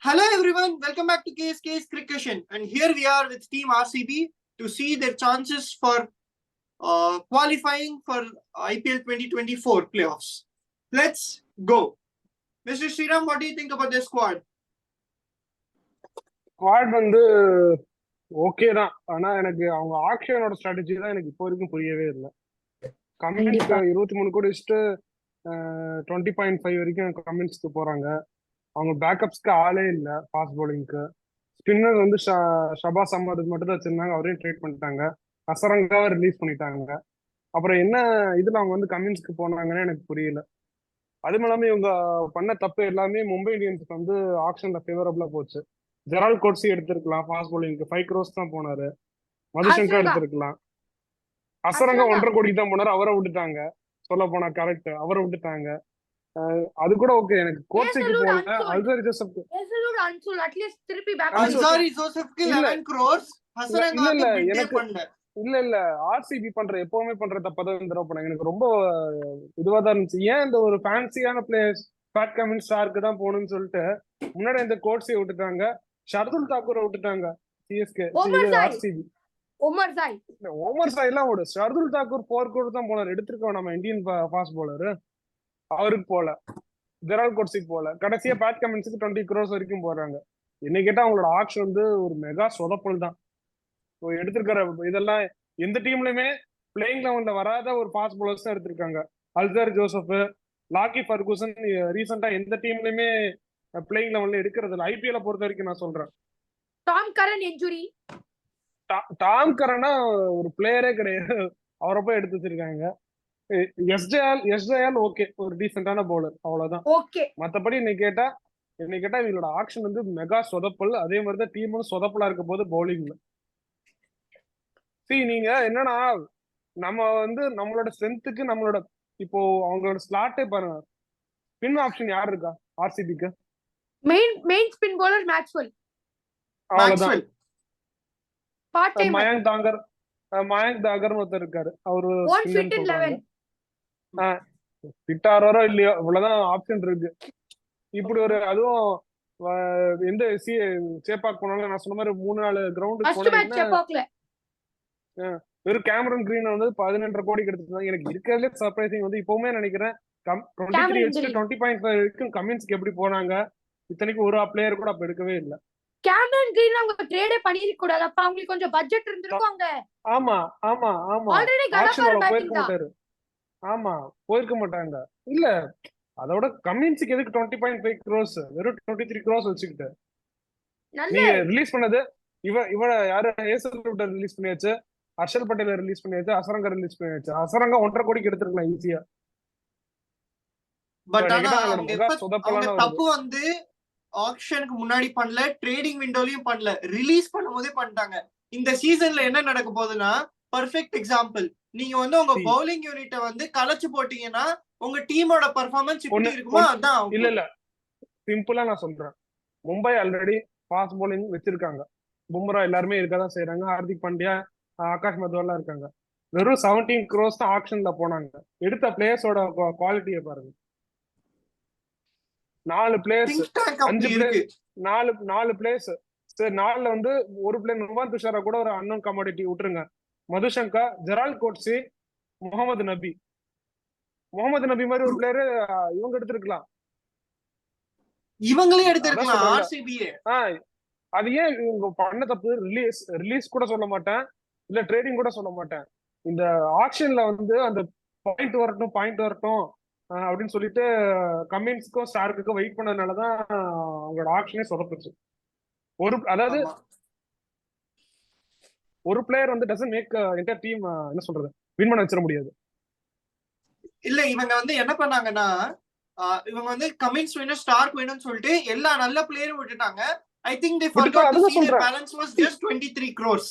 Hello everyone, welcome back to KSK's Cricket. And here we are with Team RCB to see their chances for qualifying for IPL 2024 playoffs. Let's go. Mr. Sriram, what do you think about the squad? Squad வந்து okay தான். ஆனா எனக்கு அவங்க ஆக்ஷனோட strategy தான் எனக்கு இப்போ வரைக்கும் புரியவே இல்லை. கமெண்ட்ஸ்க்கு 23 கோடி வச்சுட்டு 20.5 வரைக்கும் கமெண்ட்ஸ்க்கு போறாங்க. அவங்க பேக்கப்ஸ்க்கு ஆளே இல்லை. ஃபாஸ்ட் பவுலிங்க்கு ஸ்பின்னர் வந்து ஷபாஸ் அஹ்மத் மட்டும் தான் வச்சிருந்தாங்க, அவரையும் ட்ரேட் பண்ணிட்டாங்க. அசரங்காவை ரிலீஸ் பண்ணிட்டாங்க. அப்புறம் என்ன இதுல அவங்க வந்து கமெண்ட்ஸ்க்கு போனாங்கன்னு எனக்கு புரியல. அதுவும் இல்லாம இவங்க பண்ண தப்பு எல்லாமே மும்பை இந்தியன்ஸ்க்கு வந்து ஆக்ஷன்ல ஃபேவரபிளா போச்சு. ஜெரால் கோட்ஸி எடுத்திருக்கலாம், ஃபாஸ்ட் பவுலிங்க்கு 5 crores தான் போனாரு. மதுசங்கா எடுத்திருக்கலாம். அசரங்கா 1.5 கோடி தான் போனாரு, அவரை விட்டுட்டாங்க. சொல்ல போனா கரெக்ட், அவரை விட்டுட்டாங்க. அது கூட ஓகே. எனக்கு கோட்ஸிக்கு போல அல்சாரி ஜோசப்க்கு இல்ல ஆர்சிபி பண்ற எப்பவுமே பண்ற தப்பதான் இந்த தடவை பண்ணாங்க. எனக்கு ரொம்ப இதுவா தான் இருந்துச்சு. ஏன் இந்த ஒரு ஃபேன்சியான பிளேயர்ஸ் பேட் கமின்ஸ் ஸ்டாருக்கு தான் போகணும்னு சொல்லிட்டு முன்னாடி இந்த கோட்ஸை விட்டுட்டாங்க, ஷர்துல் தாக்கூரை விட்டுட்டாங்க. சிஎஸ்கே ஆர்சிபி ஓமர் சாய் எல்லாம் விடு. ஷர்துல் தாக்கூர் 4 crore தான் போனார். எடுத்திருக்கோம் நம்ம இந்தியன் ஃபாஸ்ட் பவுலர், அவருக்கு போல. ஜெரால் கோட்ஸிக்கு போல. கடைசியா பேட் கமின்ஸுக்கு 20 crores வரைக்கும் போறாங்க. என்ன கேட்டா அவங்களோட ஆக்ஷன் வந்து ஒரு மெகா சொதப்பல் தான். எடுத்திருக்கிற இதெல்லாம் எந்த டீம்லயுமே பிளேயிங் லெவன்ல வராத ஒரு ஃபாஸ்ட் பவுலர்ஸ் தான் எடுத்திருக்காங்க. அல்சாரி ஜோசப், லாக்கி ஃபர்கூசன் ரீசெண்டா எந்த டீம்லயுமே பிளேயிங் லெவன்ல எடுக்கிறது இல்லை. ஐபிஎல் பொறுத்த வரைக்கும் நான் சொல்றேன். டாம் கரனா ஒரு பிளேயரே கிடையாது, அவரை போய் எடுத்து வச்சிருக்காங்க. எஸ்ஜேஎல் ஓகே, ஒரு டீசென்டான பவுலர், அவ்வளவுதான். மத்தபடி இன்னைக்கு கேட்டா இவங்களோட ஆக்ஷன் வந்து மெகா சொதப்பல். அதே மாதிரிதான் டீமும் சொதப்பலா இருக்க போது பவுலிங்ல. நீங்க என்னன்னா நம்ம வந்து நம்மளோட ஸ்ட்ரென்த்துக்கு நம்மளோட இப்போ அவங்களோட ஸ்லாட்டே பாருங்க. ஸ்பின் ஆப்ஷன் யார் இருக்கா ஆர்சிபிக்கு? Main spin bowler Maxwell. அவ்வளவுதான். மயங்க் தாகர் ஒருத்தர் இருக்காரு, அவரு ஃபிட்டாரோ இல்லையோ இவ்வளவுதான் ஆப்ஷன் இருக்கு. இப்படி ஒரு அதுவும் எந்த சேப்பாக் போனாலும் நான் சொன்ன மாதிரி 3-4 கிரவுண்ட் வெறும் கேமரன் கிரீன் வந்து 11.5 கோடி எடுத்துருந்தாங்க. எனக்கு இருக்கிறதுல சர்ப்ரைசிங் வந்து இப்பவுமே நினைக்கிறேன் 20.5 வரைக்கும் கமின்ஸ்க்கு எப்படி போனாங்க. இத்தனைக்கு ஒரு பிளேயர் கூட அப்ப எடுக்கவே இல்ல. கேமரன் கிரீன் அவங்க ட்ரேடே பண்ணிருக்க கூடாது. அப்ப அவங்களுக்கு கொஞ்சம் பட்ஜெட் இருந்திருக்கும். ஆமா ஆமா ஆமா, ஆக்ஷன்ல போயிருக்க மாட்டாரு. ஆமா, போயிருக்க மாட்டாங்க. இல்ல அதோட கமின்ஸ்க்கு எதுக்கு 20.5 crores, வெறும் 23 crores வச்சுக்கிட்டு நீங்க ரிலீஸ் பண்ணது? இவ யாரு ஏசல் ரிலீஸ் பண்ணியாச்சு, ஹர்ஷல் பட்டேல ரிலீஸ் பண்ணியாச்சு, அசரங்கா ரிலீஸ் பண்ணியாச்சு. அசரங்கா 1.5 கோடிக்கு எடுத்திருக்கலாம் ஈஸியா. பட் ஆனா அவங்க தப்பு வந்து ஆக்ஷனுக்கு முன்னாடி பண்ணல, ட்ரேடிங் விண்டோலயும் பண்ணல, ரிலீஸ் பண்ணும்போதே பண்ணிட்டாங்க. இந்த சீசன்ல என்ன நடக்க போகுதுன்னா பர்ஃபெக்ட் எக்ஸாம்பிள். நீங்க வந்து உங்க பவுலிங் யூனிட்ட வந்து கலைச்சு போட்டீங்கன்னா உங்க டீமோட பெர்ஃபார்மன்ஸ் இப்படி இருக்குமா? அதான் இல்ல சிம்பிளா நான் சொல்றேன். மும்பை ஆல்ரெடி ஃபாஸ்ட் பவுலிங் வச்சிருக்காங்க. பும்ரா எல்லாருமே இருக்கதான் செய்யறாங்க. ஹார்திக் பாண்டியா, ஆகாஷ் மத்வாலா இருக்காங்க. வெறும் 17 crores தான் ஆக்ஷன்ல போனாங்க. எடுத்த பிளேயர்ஸோட குவாலிட்டியை பாருங்க. 4 பிளேயர்ஸ், 5 பிளேயர்ஸ், 4 பிளேயர்ஸ். சரி, 4ல வந்து ஒரு பிளேயர் நுவான் துஷாரா கூட ஒரு அன்னோன் கமாடிட்டி விட்டுருங்க. மதுசங்கா, ஜெரால் கோட்ஸி, முகமது நபி மாதிரி ஒரு பிளேயர் இவங்க எடுத்திருக்கலாம். இவங்களே எடுத்திருக்கலாம். அது ஏன் இவங்க பண்ண தப்பு? ரிலீஸ் கூட சொல்ல மாட்டேன், இல்ல ட்ரேடிங் கூட சொல்ல மாட்டேன். இந்த ஆக்ஷன்ல வந்து அந்த பாயிண்ட் வரட்டும் அப்படின்னு சொல்லிட்டு கமின்ஸ்க்கும் ஸ்டார்க்குக்கும் வெயிட் பண்ணதுனாலதான் அவங்களோட ஆக்ஷனே சொதப்புச்சு. அதாவது ஒரு பிளேயர் வந்து டசன்ட் மேக் என்டையர் டீம் என்ன சொல்றது வின் பண்ண வச்சிட முடியாது. இல்ல இவங்க வந்து என்ன பண்ணாங்கன்னா இவங்க வந்து கமின்ஸ் வேணும், ஸ்டார்க் வேணும்னு சொல்லிட்டு எல்லா நல்ல பிளேயரும் விட்டுட்டாங்க. I think they forgot to see their balance was just 23 crores.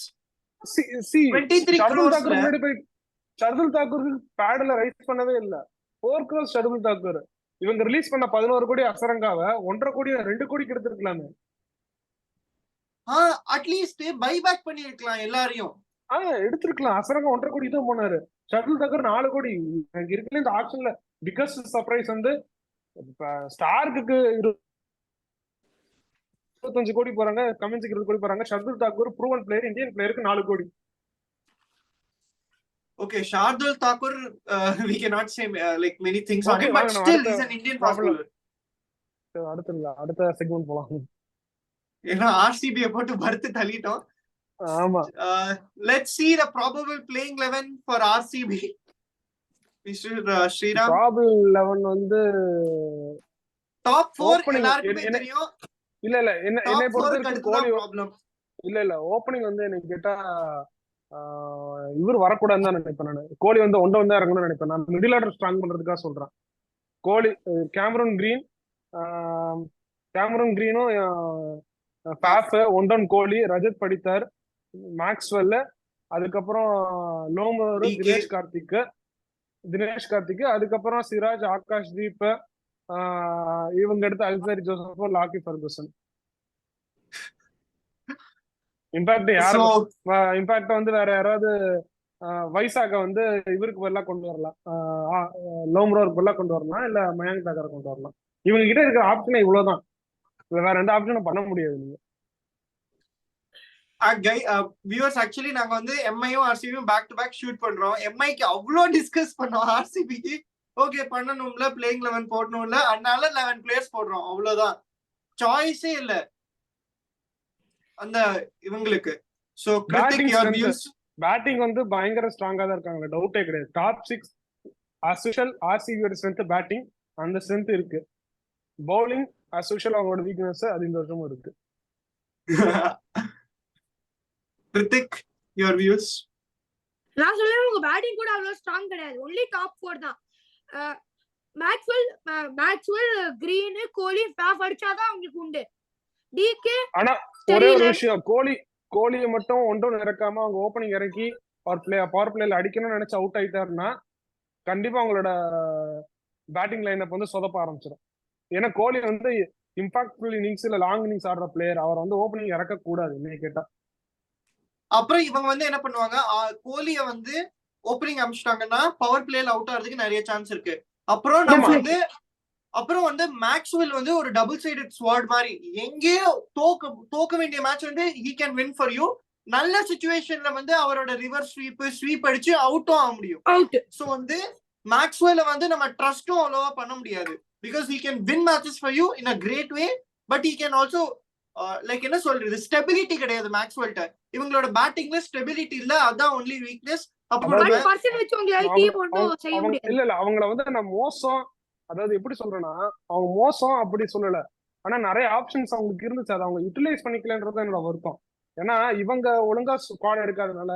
23 crores. Shardul Thakur பேட்ல ரைஸ் பண்ணவே இல்ல. 4 crores ஷர்துல் தாக்கூர். இவங்க ரிலீஸ் பண்ண 11 கோடி அசரங்காவை 1.5 கோடி 2 கோடிக்கு எடுத்திருக்கலாமே. அட்லீஸ்ட் பை பேக் பண்ணிருக்கலாம் எல்லாரையும். எடுத்திருக்கலாம். அசரங்கா 1.5 கோடி தான் போனாரு. ஷர்துல் தாக்கூர் 4 கோடி. எனக்கு இருக்குல்ல இந்த ஆப்ஷன்ல பிகஸ்ட் சர்ப்ரைஸ் வந்து ஸ்டார்க்கு 25 கோடி போறாங்க, கமின்ஸுக்கு 20 கோடி போறாங்க. Shardul Thakur proven player, Indian பிளேயருக்கு 4 கோடி. Okay, Shardul Thakur, we cannot say like many things on Okay, him, but வாங்க, நம்ம still அடுத்த he's an Indian fast problem. bowler. அடுத்த செக்மெண்ட் போலாம். ஏன்னா RCB போட்டு பருத்து தள்ளிட்டோம். ஆமா. Let's see the probable playing 11 for RCB. Mr. Sriram. Probable 11 வந்து top 4 Opening, எல்லாருக்குமே தெரியும். இல்ல என்னை பொறுத்தவரைக்கும் கோலி ப்ராப்ளம். இல்ல ஓப்பனிங் வந்து எனக்கு கேட்டா இவர் வரக்கூடாதுன்னு தான் நினைப்பேன். நான் கோலி வந்து ஒன்று தான் இறங்கணும்னு நினைப்பேன். நான் மிடில் ஆர்டர் ஸ்ட்ராங் பண்றதுக்காக சொல்றேன். கோலி, கேமரூன் கிரீனும் பாஃப், ஒன்டன் கோலி, ரஜத் படித்தார், மேக்ஸ்வெல், அதுக்கப்புறம் லோமர், தினேஷ் கார்த்திக், அதுக்கப்புறம் சிராஜ், ஆகாஷ் தீப், இவங்க எடுத்து அல்சரி ஜோசப், லாக்கி ஃபர்கூசன். இம்பாக்ட் வந்து வேற யாராவது வைசாக வந்து இவருக்கு பதிலா கொண்டு வரலாம், லோம்ரோருக்கு பதிலா கொண்டு வரலாம், இல்ல மயங்க் தாக்கரை கொண்டு வரலாம். இவங்க கிட்ட இருக்கிற ஆப்ஷன் இவ்வளவுதான். வேற 2 ஆப்ஷனும் பண்ண முடியாது. நீங்க வியூவர்ஸ், ஆக்சுவலி நாங்க வந்து எம்ஐயும் ஆர்சிபியும் பேக் டு பேக் ஷூட் பண்றோம். எம்ஐக்கு அவ்வளோ டிஸ்கஸ் பண்ணோம், ஆர்சிபிக்கு ஓகே பண்ணணும்ல, பிளேயிங் 11 போடணும்ல, அதனால 11 பிளேயர்ஸ் போடுறோம், அவ்வளவுதான். சாய்ஸே இல்ல அந்த இவங்களுக்கு. So Hrithik, your views? Batting வந்து பயங்கர ஸ்ட்ராங்கா தான் இருக்காங்க, டவுட்டே கிடையாது. டாப் 6 அஸ்யூஷுவல் ஆர்சிபியோட ஸ்ட்ரென்த் பேட்டிங், அந்த ஸ்ட்ரென்த் இருக்கு. பவுலிங் அஸ்யூஷுவல் அவங்களோட வீக்னஸ், அது இந்த வருஷமும் இருக்கு. Hrithik, your views? நான் சொல்றேன், உங்க பேட்டிங் கூட அவ்வளவு ஸ்ட்ராங் கிடையாது, ஒன்லி டாப் 4 தான். மேக்ஸ்வெல், கிரீன், கோலி, பாஃப் அடிச்சாதான் அவங்களுக்கு உண்டு. டிகே ஆனா ஒரே ஒரு விஷயம், கோலியை மட்டும் ஒன்றும் இறக்காம அவங்க ஓப்பனிங் இறக்கி பவர் பிளேல அடிக்கணும்னு நினைச்சு அவுட் ஆயிட்டாருன்னா கண்டிப்பா அவங்களோட பேட்டிங் லைனப் வந்து சொதப்ப ஆரம்பிச்சிடும். ஏன்னா கோலி வந்து இம்பாக்ட்ஃபுல் இன்னிங்ஸ் இல்ல லாங் இன்னிங்ஸ் ஆடுற பிளேயர், அவர் வந்து ஓப்பனிங் இறக்க கூடாது இன்னைக்கு கேட்டா. அப்புறம் இவங்க வந்து என்ன பண்ணுவாங்க, கோலிய வந்து ஓப்பனிங் அமிச்சிட்டாங்கன்னா பவர் பிளேல அவுட் ஆகிறதுக்கு நிறைய சான்ஸ் இருக்கு. அப்புறம் வந்து மேக்ஸ்வெல் வந்து ஒரு டபுள் சைடட் ஸ்வாட் மாதிரி, எங்கேயோ தோக்க வேண்டிய மேட்ச் வந்து he can win for you. நல்ல சிச்சுவேஷன்ல வந்து அவரோட ரிவர்ஸ் ஸ்வீப் அடிச்சு அவுட்டும் ஆக முடியும். சோ வந்து மேக்ஸ்வெல்ல வந்து நம்ம ட்ரஸ்டும் அவ்வளவா பண்ண முடியாது, because he can win matches for you in a great way, but he can also like என்ன சொல்றது, ஸ்டெபிலிட்டி கிடையாது மேக்ஸ்வெல்ட்ட. இவங்களோட பேட்டிங்ல ஸ்டெபிலிட்டி இல்ல, அதான் ஒன்லி வீக்னஸ். இல்ல அவங்கள வந்து நான் மோசம், அதாவது எப்படி சொல்றேன்னா அவங்க மோசம் அப்படி சொல்லல, ஆனா நிறைய ஆப்ஷன்ஸ் அவங்களுக்கு இருந்துச்சு, அதை அவங்க யூட்டிலைஸ் பண்ணிக்கலன்றது என்னோட வருத்தம். ஏன்னா இவங்க ஒழுங்கா ஸ்குவாட் எடுக்காதனால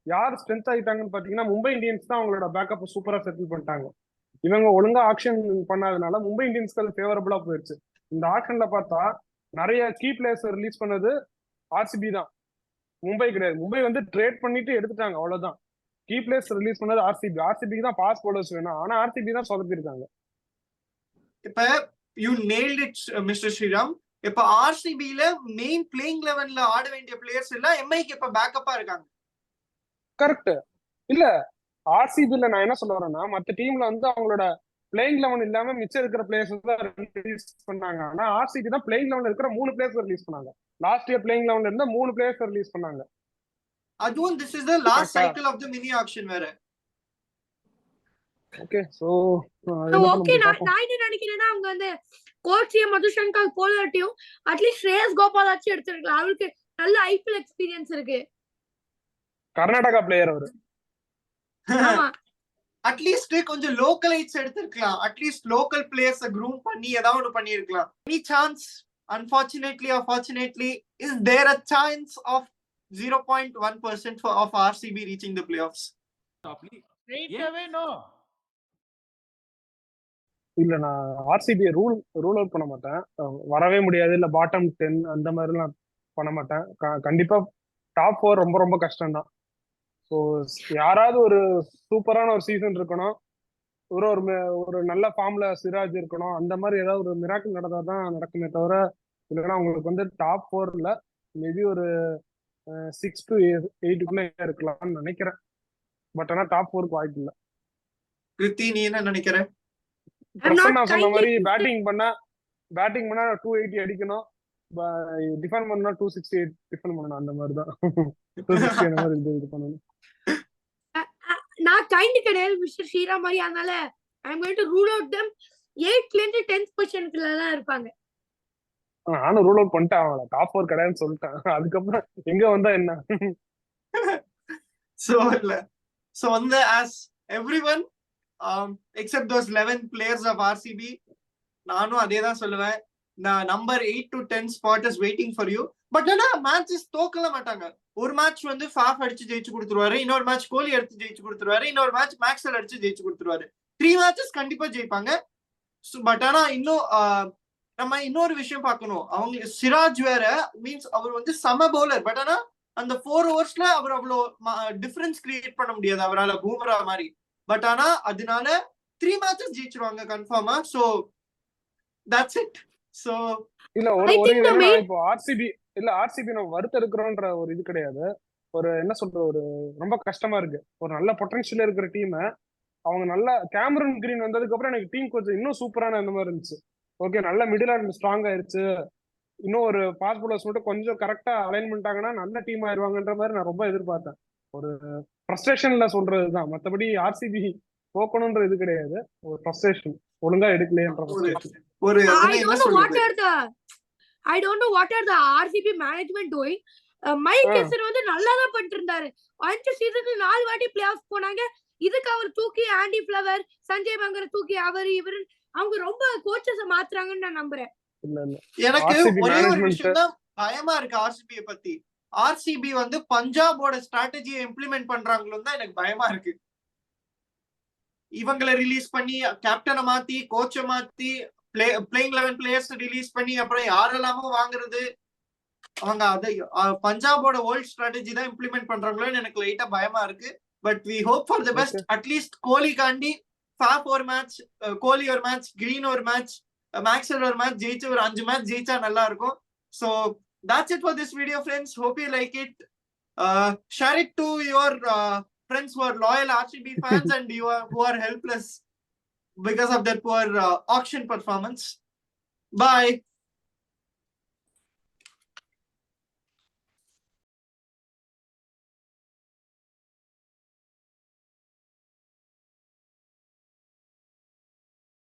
யார் ஸ்ட்ரென்த் ஆயிட்டாங்கன்னு பாத்தீங்கன்னா மும்பை இந்தியன்ஸ் தான் அவங்களோட பேக்கப் சூப்பரா செட்டில் பண்ணிட்டாங்க. இவங்க ஒழுங்கா ஆக்ஷன் பண்ணாதனால மும்பை இந்தியன்ஸ்க்கு அது ஃபேவரபிளா போயிடுச்சு. இந்த ஆக்ஷன்ல பார்த்தா நிறைய கீ பிளேயர்ஸ் ரிலீஸ் பண்ணது ஆர்சிபி தான், மும்பை கிடையாது. மும்பை வந்து ட்ரேட் பண்ணிட்டு எடுத்துட்டாங்க, அவ்வளவுதான். கீ பிளேயர்ஸ் ரிலீஸ் பண்ணது ஆர்சிபிக்கு தான் பாஸ் போலர்ஸ் வேணும், ஆனா ஆர்சிபி தான் சொதப்பிருக்காங்க. இப்ப you nailed it mister Sriram. இப்ப ஆர்சிபில மெயின் பிளேயிங் 11ல ஆட வேண்டிய பிளேயர்ஸ் எல்லாம் எம்ஐக்கு இப்ப பேக்கப்பா இருக்காங்க. கரெக்ட். இல்ல ஆர்சிபில நான் என்ன சொல்ல வரேன்னா, மத்த டீம்ல வந்து அவங்களோட பிளேயிங் 11 இல்லாம மிச்சம் இருக்கிற பிளேயர்ஸ் தான் ரிலீஸ் பண்ணாங்க. ஆனா ஆர்சிபி தான் பிளேயிங் 11 இருக்கிற 3 பிளேயர்ஸ் ரிலீஸ் பண்ணாங்க. லாஸ்ட் இயர் பிளேயிங் 11 இருந்த 3 பிளேயர்ஸ் ரிலீஸ் பண்ணாங்க. அதுவும் this is the last cycle of the mini auction வேற. ஓகே சோ ஓகே, நான் என்ன நினைக்கிறேன்னா அவங்க வந்து கோச்சிய மதுஷங்கர் போலட்டியும் அட்லீஸ்ட் ஸ்ரேயஸ் கோபால் ஆச்சு எடுத்துக்கலாம். அவருக்கு நல்ல ஐபிஎல் எக்ஸ்பீரியன்ஸ் இருக்கு. கர்நாடகா பிளேயர் அவரு. அட்லீஸ்ட் கொஞ்சம் லோக்கலைட்ஸ் எடுத்துக்கலாம், அட்லீஸ்ட் லோக்கல் பிளேயர்ஸ் க்ரூம் பண்ணி ஏதாவது ஒன்று பண்ணிருக்கலாம். Any chance, unfortunately or fortunately, is there a chance of 0.1% of RCB reaching the playoffs? Straight away no. இல்ல நான் ஆர்சிபி ரூல் அவுட் பண்ண மாட்டேன், வரவே முடியாது, இல்ல பாட்டம் 10 அந்த மாதிரி எல்லாம் பண்ண மாட்டேன். கண்டிப்பா டாப் 4 ரொம்ப ரொம்ப கஷ்டம் தான். ஸோ யாராவது ஒரு சூப்பரான ஒரு சீசன் இருக்கணும், ஒரு நல்ல ஃபார்ம்ல சிராஜ் இருக்கணும், அந்த மாதிரி ஏதாவது ஒரு மிராக்கிள் நடந்தாதான் நடக்குமே தவிர, இல்லைன்னா உங்களுக்கு வந்து டாப் 4ல மேபி ஒரு 6 to 8க்குள்ள இருக்கலாம்னு நினைக்கிறேன். பட் ஆனா டாப் 4க்கு வாய்ப்பு இல்லை. கிருத்தி, நீ என்ன நினைக்கிற? நான் சொன்ன மாதிரி பேட்டிங் பண்ணா 280 அடிக்கணும், டிஃபெண்ட் பண்ணா 268 டிஃபெண்ட் பண்ணணும் அந்த மாதிரி தான் 260 அந்த மாதிரி இது பண்ணணும். நான் கைண்ட் கிடையாது மிஸ்டர் ஸ்ரீரா மாதிரி, அதனால I am going to rule out them 8th ல இருந்து 10th பொசிஷன்ல தான் இருப்பாங்க. நானும் ரூல் அவுட் பண்ணிட்டேன், அவங்கள டாப் 4 கிடையாதுன்னு சொல்லிட்டேன். அதுக்கப்புறம் எங்க வந்தா என்ன? So வந்து as everyone except those 11 players of RCB, நானும் அதே தான் சொல்லுவேன். Number 8 to 10 spot is waiting for you. But ஆனா மேட்சஸ் தோக்கல மாட்டாங்க. ஒரு மேட்ச் வந்து ஃபாஃப் அடிச்சு ஜெயிச்சு கொடுத்துருவாரு, இன்னொரு மேட்ச் கோலி அடிச்சு ஜெயிச்சு கொடுத்துருவாரு, இன்னொரு மேட்ச் மேக்ஸ்வெல் அடிச்சு ஜெயிச்சு கொடுத்துருவாரு. 3 மேட்சஸ் கண்டிப்பா ஜெயிப்பாங்க. பட் ஆனா இன்னும் நம்ம இன்னொரு விஷயம் பார்க்கணும். அவங்க சிராஜ் வேற மீன்ஸ் அவர் வந்து சம பவுலர். பட் ஆனா அந்த 4 ஓவர்ஸ்ல அவர் அவ்வளவு டிஃபரன்ஸ் கிரியேட் பண்ண முடியாது அவரால் பூம்ரா மாதிரி. பட் ஆனா அதனால 3 மேட்சஸ் ஜெயிச்சிருவாங்க கன்ஃபார்மா. So that's it. சோ இல்ல ஒரு இப்போ ஆர்சிபி நம்ம வருத்த இருக்கிறோன்ற ஒரு இது கிடையாது. ஒரு என்ன சொல்ற, ஒரு ரொம்ப கஷ்டமா இருக்கு. ஒரு நல்ல பொட்டன்ஷியல் இருக்கிற டீம் அவங்க நல்ல கேமரன் கிரீன் வந்ததுக்கு அப்புறம் எனக்கு டீம் கொஞ்சம் இன்னும் சூப்பரான அந்த மாதிரி இருந்துச்சு. ஓகே, நல்ல மிடில் ஆர்டர் ஸ்ட்ராங் ஆயிருச்சு, இன்னும் ஒரு ஃபாஸ்ட் பவுலர்ஸ் மட்டும் கொஞ்சம் கரெக்டா அலைன்மெண்ட் ஆகினா நல்ல டீம் ஆயிருவாங்கன்ற மாதிரி நான் ரொம்ப எதிர்பார்த்தேன். ஒரு ஃப்ரஸ்ட்ரேஷன்ல சொல்றதுதான், மற்றபடி ஆர்சிபி போக்கணும்ன்ற இது கிடையாது. ஒரு ஃப்ரஸ்ட்ரேஷன், ஒழுங்கா எடுக்கலையன்ற ஒரு I don't know what are the RCB management doing. Mike Hesson வந்து நல்லா தான் பண்ணிட்டு இருந்தாரு. 5 சீசனுக்கு 4 வாட்டி பிளே ஆஃப் போனாங்க. இதுக்கு அவர் தூக்கி ஆண்டி ஃப்ளவர், சஞ்சய் பங்கர தூக்கி இவர் அவங்க ரொம்ப கோச்சஸ் மாத்துறாங்கன்னு நான் நம்புறேன். எனக்கு ஒரே ஒரு விஷயம் தான் பயமா இருக்கு ஆர்சிபி பத்தி. ஆர்சிபி வந்து பஞ்சாபோட ஸ்ட்ராட்டஜியை இம்ப்ளிமெண்ட் பண்றாங்களோ தான் எனக்கு பயமா இருக்கு. இவங்களை ரிலீஸ் பண்ணி கேப்டனை மாத்தி கோச்சை மாத்தி பிளேயிங் 11 பிளேயர்ஸ் ரிலீஸ் பண்ணி அப்புறம் யாரெல்லாமோ வாங்குறது, அவங்க அதை பஞ்சாபோட ஓல்ட் ஸ்ட்ராட்டஜி தான் இம்ப்ளிமெண்ட் பண்றாங்களோன்னு எனக்கு லைட்டா பயமா இருக்கு. But we hope for the best. At least Kohli காண்டி ஃபாஃப் ஒரு மேட்ச், கோலி ஒரு மேட்ச், கிரீன் ஒரு மேட்ச், மேக்ஸ்வெல் ஒரு மேட்ச் ஜெயிச்சு ஒரு 5 மேட்ச் ஜெயிச்சா நல்லா இருக்கும். So that's it for this video, friends. Hope you like it. Share it to your friends who are loyal RCB fans and who are helpless because of their poor auction performance. Bye.